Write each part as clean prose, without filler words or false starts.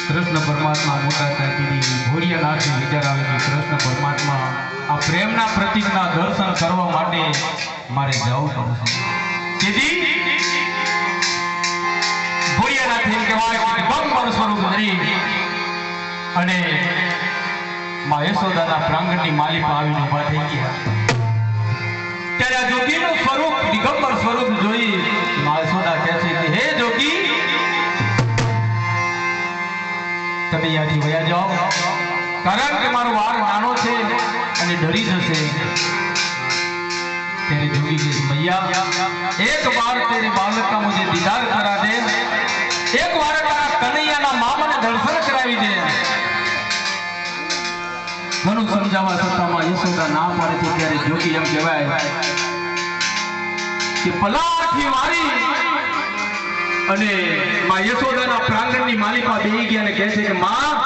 कृष्ण परमात्मा मोटा થાય ભોળિયાનાથ વિચાર આવે કે કૃષ્ણ પરમાત્મા આ પ્રેમના પ્રતીકના દર્શન કરવા માટે મારે જવું પડશે. તેથી ભોળિયાનાથ એમ કહેવાય કે દિગંબર સ્વરૂપ ધરી અને મા યશોદાના પ્રાંગણની માલિકા આવીને ઊભા થઈ ગયા. ત્યારે આ જોગીનું સ્વરૂપ દિગંબર સ્વરૂપ જોઈ મા યશોદા કહે છે કે હે જોગી, તમે અહીંયાથી વયા જાઓ, કારણ કે મારો વાર નાનો છે અને ડરી જશે. तेरे जोगी की मैया एक बार तेरे बालक का मुझे दीदार करा दे, एक बार तारा कन्हैया ना मामा ने दर्शन करावी दे. ઘણું સમજાવવા છતાંમાં યશોદા ના પાડે છે. ત્યારે જોગી એમ કહેવાય કે પલાઠી મારી અને માં યશોદાના પ્રાંગણની માલિકા બેહી ગયા અને કહે છે કે માં,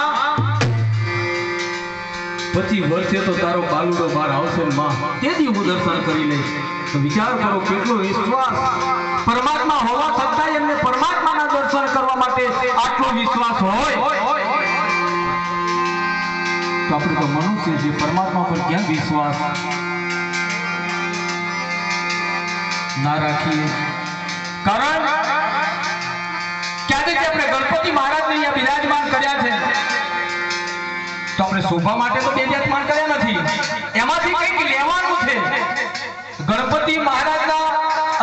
25 વર્ષે તો તારો બાલુડો બહાર આવશે ને માં, તેથી હું દર્શન કરી લઈશ. તો વિચાર કરો કેટલો વિશ્વાસ પરમાત્મા હોવા છતાં એમને પરમાત્માના દર્શન કરવા માટે આટલો વિશ્વાસ હોય તો આપણે તો મનુષ્ય છે, પરમાત્મા પર ક્યાં વિશ્વાસ ના રાખીએ. કારણ ક્યારે આપણે ગણપતિ મહારાજને અહીંયા બિરાજમાન કર્યા છે તો આપણે શોભા માટે તો બિરાજમાન કર્યા નથી, એમાંથી કંઈક લેવાનું છે. ગણપતિ મહારાજના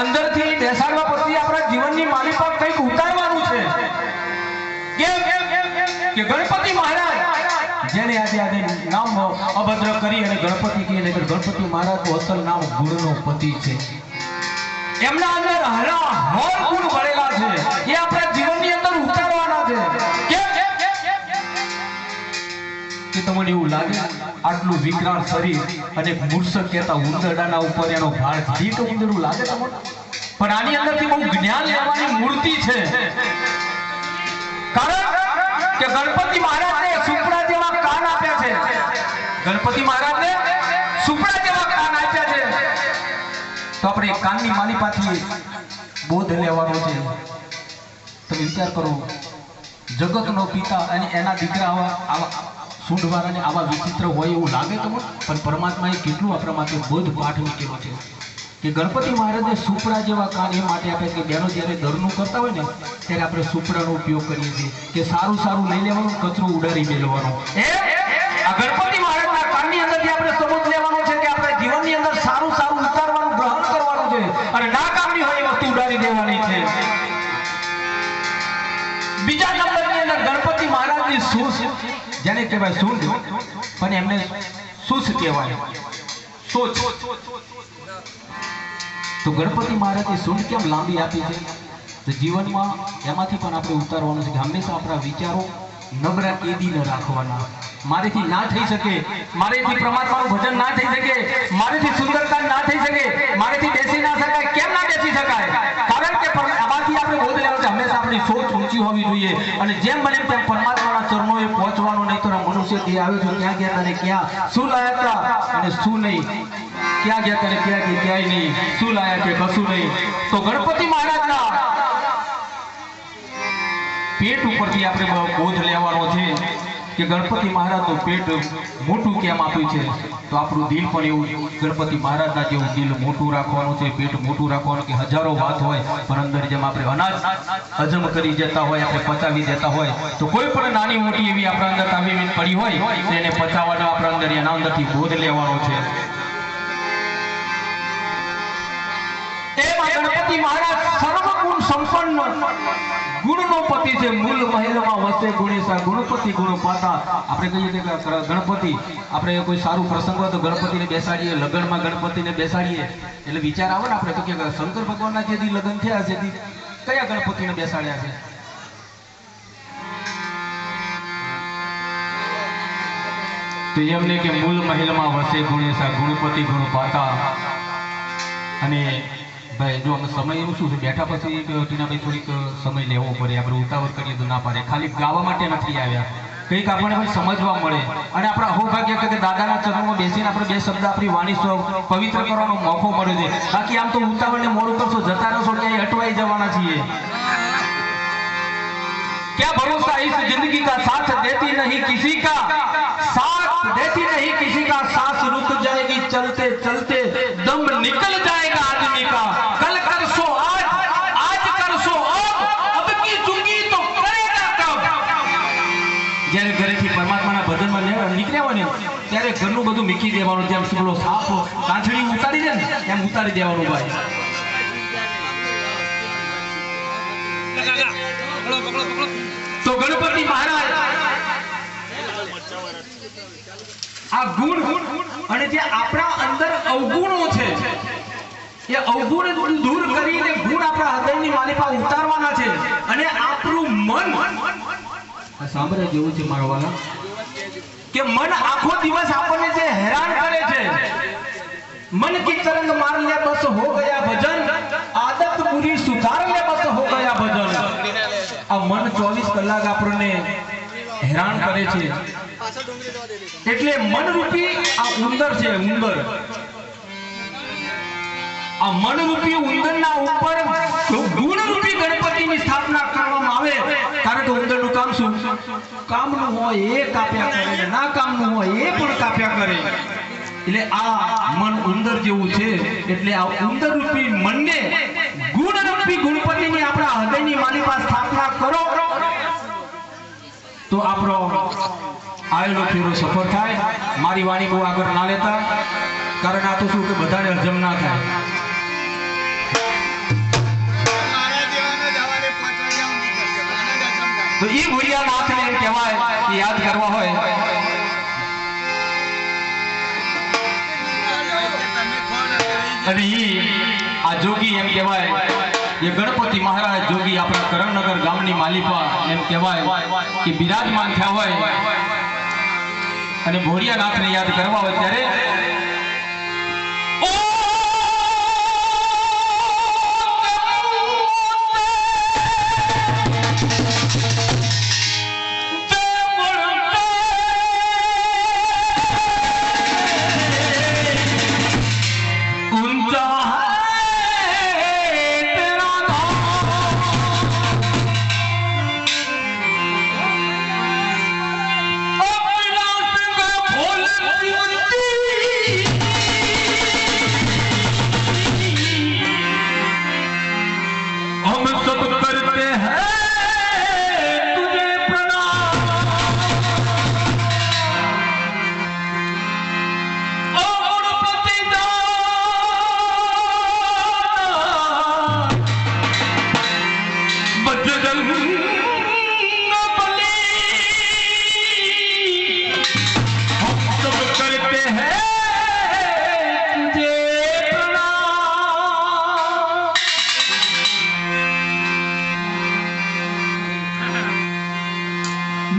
અંદરથી બેસાડવા પછી આપણા જીવનની માલી પર કંઈક ઉતારવાનું છે. કેમ કે ગણપતિ મહારાજ જેને આજે નામ અભદ્ર કરી અને ગણપતિ કહે, નહીતર ગણપતિ મહારાજનું અસલ નામ ગુણનો પતિ છે. એમના અંદર હરા હર ગુણ ભરેલા છે, એ આપણા જીવનની અંદર ઉતારવાના છે. કે તમને એવું લાગે આટલું વિકરાળ શરીર અને મૂર્છક કહેતા ઉંદરડાના ઉપર એનો ભાર ઘીટ ઉંદરડું લાગે તમને, પણ આની અંદરથી બહુ જ્ઞાન લેવાની મૂર્તિ છે. કારણ કે ગણપતિ મહારાજને સુપડા જેવા કાન આપ્યા છે. ગણપતિ મહારાજને સુપડા જેવા કાન આપ્યા છે. તો આપણે કાનની માલિપાથી બોધ લેવાનો છે. તમે વિચાર કરો, જગતનો પિતા અને એના દીકરા આવા સૂંઢવાળાને આવા વિચિત્ર હોય એવું લાગે તમને, પણ પરમાત્માએ કેટલું આપણા માટે બોધ પાઠ મૂકેલો છે કે ગણપતિ મહારાજને સુપડા જેવા કાન એ માટે આપે કે બહેનો જ્યારે દરનું કરતા હોય ને ત્યારે આપણે સુપડાનો ઉપયોગ કરીએ છીએ કે સારું સારું લઈ લેવાનું, કચરો ઉડાડી મેળવવાનો. આ ગણપતિ મહારાજના કાનની અંદરથી આપણે સમજ લેવાનો છે કે આપણે જીવનની અંદર સારું સારું ઉતારવાનું, ગ્રહણ કરવાનું છે અને ના કામની હોય એ વસ્તુ ઉડાડી દેવાની છે. બીજા નંબરની અંદર ગણપતિ મહારાજની સૂઝ, જેને કહેવાય સૂંઢ, પણ એમને સૂઝ કહેવાય, સોચ. તો ગણપતિ મહારાજે સૂંઢ કેમ લાંબી આપી છે? તો જીવનમાં એમાંથી પણ આપણે ઉતારવાનું છે કે હંમેશા આપણા વિચારો નબળા કેદી ન રાખવાના. મારેથી ના થઈ શકે, મારેથી પરમાત્માનું ભજન ના થઈ શકે, મારેથી સુંદરતા ના થઈ શકે, મારેથી બેસી ના શકાય. કેમ ના બેસી શકાય? કારણ કે આમાંથી આપણે બોધ લેવાનું છે. હંમેશા આપણી સોચ ઊંચી હોવી જોઈએ અને જેમ બને તેમ પરમાત્માના ચરણોએ પહોંચવાનો નહીં તો મનુષ્ય તે આવ્યો છે ક્યાં ગયા તને ક્યાં શું લાયા હતા અને શું નહીં ક્યાં ગયા તને ક્યાં કે ક્યાંય નહીં શું લાયા કે કશું નહીં તો ગણપતિ મહારાજના પેટ ઉપરથી આપણે બોધ લેવાનો છે કે ગણપતિ મહારાજનું પેટ મોટું કેમ આપ્યું છે તો આપણું દિલ પણ એવું ગણપતિ મહારાજના જેવું દિલ મોટું રાખવાનું છે પેટ મોટું રાખવાનું કે હજારો વાત હોય પણ અંદર જેમ આપણે અનાજ હજમ કરી જતા હોય આપણે પચાવી દેતા હોય તો કોઈ પણ નાની મોટી એવી આપણા અંદર તાવીમ પડી હોય તો એને પચાવવાનો આપણા અંદર એના અંદરથી બોધ લેવાનો છે એમાં ગણપતિ મહારાજ સર્વગુણ સંપન્ન ગુણનો પતિ છે મૂળ મહેલમાં વસે ગુણેશા ગુણપતિ ગુણ પાતા આપણે કહીએ કે ગણપતિ આપણે કોઈ સારું પ્રસંગ હોય તો ગણપતિને બેસાડીએ લગ્નમાં ગણપતિને બેસાડીએ એટલે વિચાર આવે ને આપણે તો કે શંકર ભગવાનના જે દી લગ્ન થયા છે તે કયા ગણપતિને બેસાડ્યા છે તો એમને કે મૂળ મહેલમાં વસે ગુણેશા ગુણપતિ ગુણ પાતા અને ભાઈ જો અમે સમય એવું શું છે બેઠા પછી ટીનાભાઈ થોડીક સમય લેવો પડે આપણે ઉતાવળ કરીએ તો ના પાડે ખાલી ગાવા માટે નથી આવ્યા કંઈક આપણને સમજવા મળે અને આપણા અહોભાગ્ય કે દાદાના ચરણોમાં બેસીને આપણે બે શબ્દ આપણી વાણી પવિત્ર કરવાનો મોકો મળે છે બાકી આમ તો ઉતાવળને મોડું કરશો જતા રહેશો ક્યાંય અટવાઈ જવાના છીએ क्या भरोसा इस जिंदगी का साथ देती नहीं किसी का साथ देती नहीं किसी का सांस रुक जाएगी चलते चलते दम निकल जाएगा आदमी का कल कर सो आज कर सो अब की चुंगी तो करेगा कब જ્યારે ઘરેથી પરમાત્માના ભજનમાં નીકળ્યા હોય ને ત્યારે ઘરનું બધું મૂકી દેવાનું જેમ પેલો સાપ કાંઠડી ઉતારી દે ને એમ ઉતારી દેવાનું ભાઈ તો ગણપતિ મહારાજ આ ગુણ અને જે આપણા અંદર અવગુણો છે એ અવગુણ દૂર કરીને ગુણ આપણા હૃદયની માલિકા ઉતારવાના છે અને આપણું મન સાંભળે જેવું છે મારા વાલા કે મન આખો દિવસ આપણને જે હેરાન કરે છે मन की तरंग मार ले बस हो गया भजन आदत पूरी सुधार ले बस हो गया भजन आ मन 24 કલાક આપણને હેરાન કરે છે એટલે મન રૂપી આ ઉંદર છે ઉંદર આ મન રૂપી ઉંદરના ઉપર ગુણ રૂપી ગણપતિની સ્થાપના કરવામાં આવે કારણ કે ઉંદરનું કામ શું કામનું હોય એ કાપ્યા કરે ના કામનું હોય એ પણ કાપ્યા કરે એટલે આ મન ઉંદર જેવું છે એટલે આ ઉંદર રૂપી મનને ગુણ રૂપી ગણપતિની આપણા હૃદયની માલિકા સ્થાપના કરો તો આપણો આયેલો ફેરો સફળ થાય મારી વાણી બહુ આગળ ના લેતા કારણ આ તો શું કે બધાને હજમ ના થાય તો એ ભૂરિયા નાથને એમ કહેવાય કે યાદ કરવા હોય અને આ જોગી એમ કહેવાય એ ગણપતિ મહારાજ જોગી આપણા કરમનગર ગામની માલિકા એમ કહેવાય કે બિરાજમાન થયા હોય અને ભોળિયાનાથને યાદ કરવા હોય ત્યારે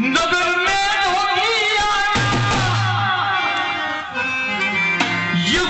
नगर में होगी ये